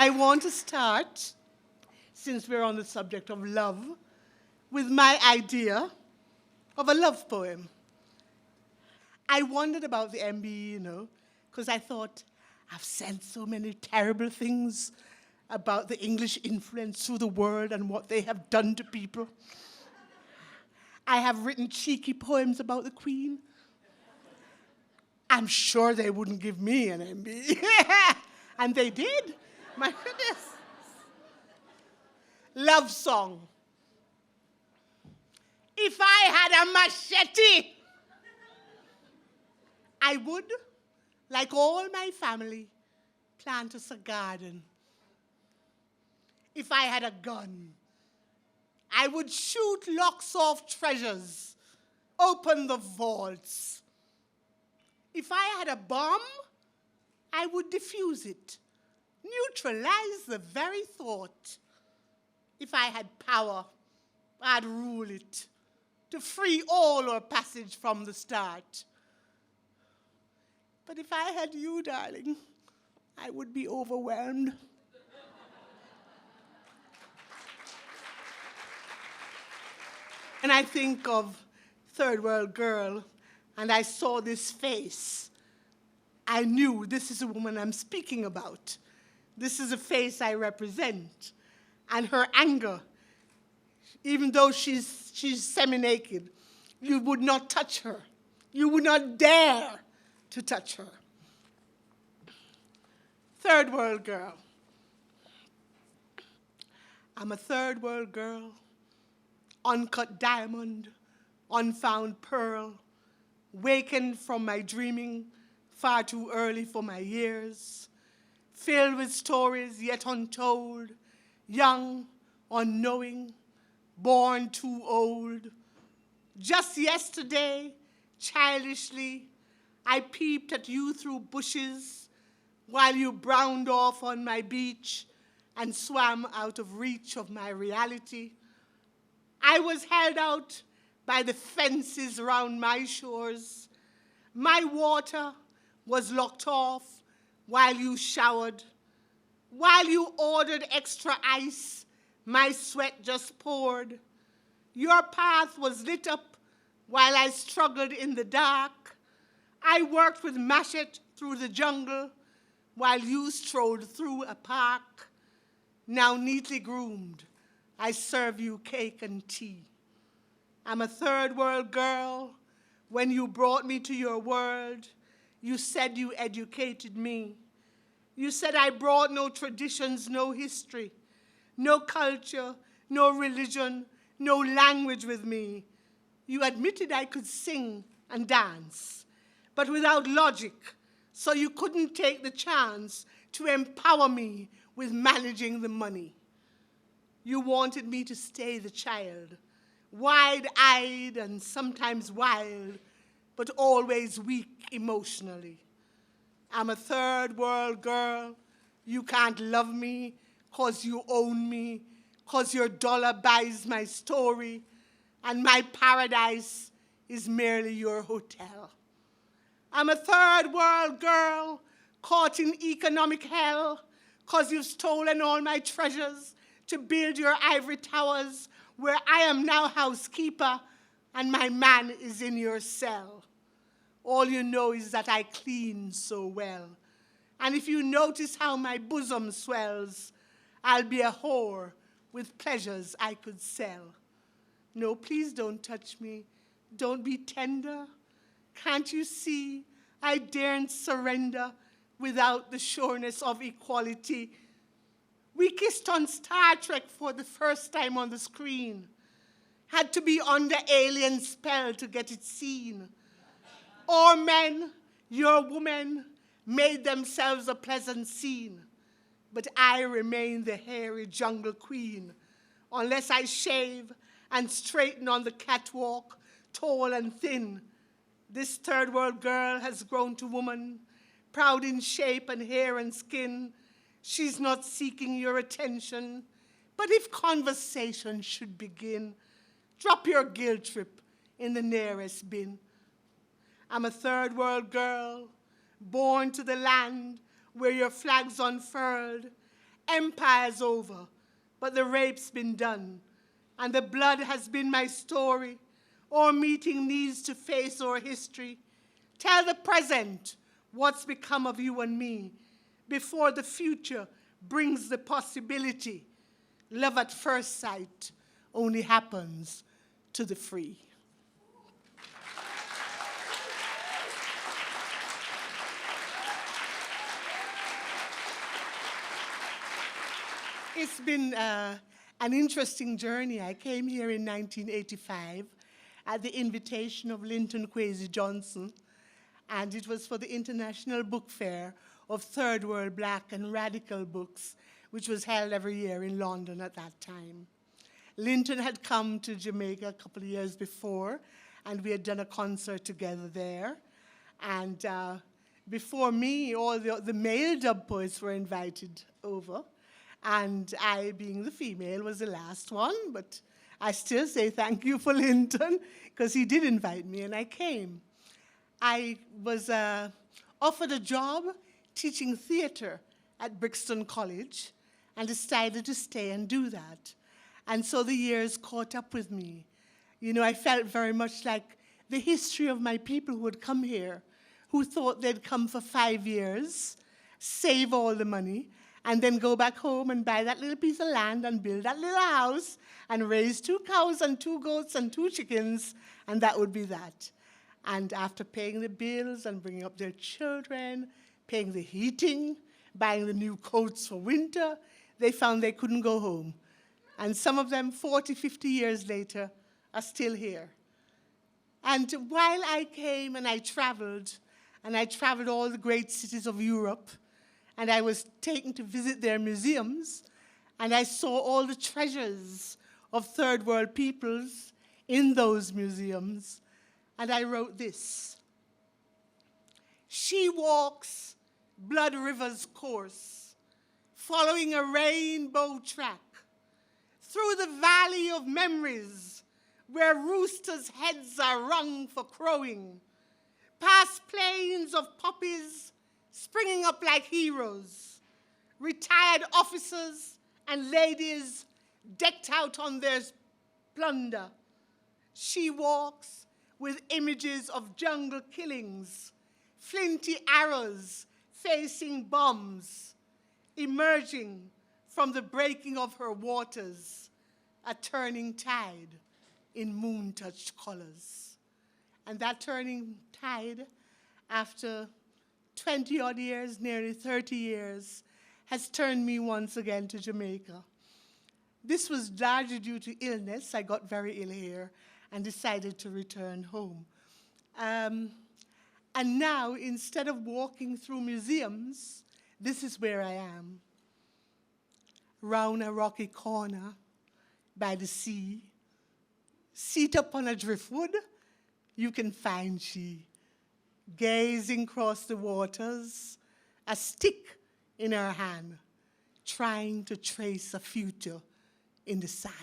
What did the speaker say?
I want to start, since we're on the subject of love, with my idea of a love poem. I wondered about the MBE, because I thought, I've said so many terrible things about the English influence through the world and what they have done to people. I have written cheeky poems about the Queen. I'm sure they wouldn't give me an MBE. And they did. My goodness. Love song. If I had a machete, I would, like all my family, plant us a garden. If I had a gun, I would shoot locks off treasures, open the vaults. If I had a bomb, I would defuse it, neutralize the very thought. If I had power, I'd rule it, to free all our passage from the start. But if I had you, darling, I would be overwhelmed. And I think of Third World Girl, and I saw this face. I knew this is a woman I'm speaking about. This is a face I represent. And her anger, even though she's semi-naked, you would not touch her. You would not dare to touch her. Third World Girl. I'm a third world girl, uncut diamond, unfound pearl, wakened from my dreaming far too early for my years, filled with stories yet untold, young, unknowing, born too old. Just yesterday, childishly, I peeped at you through bushes while you browned off on my beach and swam out of reach of my reality. I was held out by the fences around my shores. My water was locked off while you showered. While you ordered extra ice, my sweat just poured. Your path was lit up while I struggled in the dark. I worked with machete through the jungle while you strolled through a park. Now neatly groomed, I serve you cake and tea. I'm a third world girl. When you brought me to your world, you said you educated me. You said I brought no traditions, no history, no culture, no religion, no language with me. You admitted I could sing and dance, but without logic, so you couldn't take the chance to empower me with managing the money. You wanted me to stay the child, wide-eyed and sometimes wild, but always weak emotionally. I'm a third world girl. You can't love me 'cause you own me, 'cause your dollar buys my story, and my paradise is merely your hotel. I'm a third world girl caught in economic hell 'cause you've stolen all my treasures to build your ivory towers where I am now housekeeper and my man is in your cell. All you know is that I clean so well. And if you notice how my bosom swells, I'll be a whore with pleasures I could sell. No, please don't touch me. Don't be tender. Can't you see I daren't surrender without the sureness of equality? We kissed on Star Trek for the first time on the screen. Had to be under alien spell to get it seen. Our men, your women, made themselves a pleasant scene. But I remain the hairy jungle queen, unless I shave and straighten on the catwalk, tall and thin. This third world girl has grown to woman, proud in shape and hair and skin. She's not seeking your attention, but if conversation should begin, drop your guilt trip in the nearest bin. I'm a third world girl, born to the land where your flag's unfurled, Empire's over, but the rape's been done, and the blood has been my story, or meeting needs to face our history. Tell the present what's become of you and me before the future brings the possibility. Love at first sight only happens to the free. It's been an interesting journey. I came here in 1985 at the invitation of Linton Kwesi Johnson, and it was for the International Book Fair of Third World Black and Radical Books, which was held every year in London at that time. Linton had come to Jamaica a couple of years before, and we had done a concert together there. And before me, all the male dub poets were invited over. And I, being the female, was the last one, but I still say thank you for Linton, because he did invite me, and I came. I was offered a job teaching theater at Brixton College, and decided to stay and do that. And so the years caught up with me. You know, I felt very much like the history of my people who had come here, who thought they'd come for 5 years, save all the money, and then go back home and buy that little piece of land and build that little house and raise 2 cows and 2 goats and 2 chickens, and that would be that. And after paying the bills and bringing up their children, paying the heating, buying the new coats for winter, they found they couldn't go home. And some of them, 40, 50 years later, are still here. And while I came and I traveled all the great cities of Europe, and I was taken to visit their museums, and I saw all the treasures of third world peoples in those museums, and I wrote this. She walks blood river's course, following a rainbow track, through the valley of memories, where roosters' heads are wrung for crowing, past plains of poppies springing up like heroes, retired officers and ladies decked out on their plunder. She walks with images of jungle killings, flinty arrows facing bombs, emerging from the breaking of her waters, a turning tide in moon-touched colors. And that turning tide, after 20-odd years, nearly 30 years, has turned me once again to Jamaica. This was largely due to illness. I got very ill here and decided to return home. And now, instead of walking through museums, this is where I am. Round a rocky corner by the sea, seat upon a driftwood, you can find she, gazing across the waters, a stick in her hand, trying to trace a future in the sand.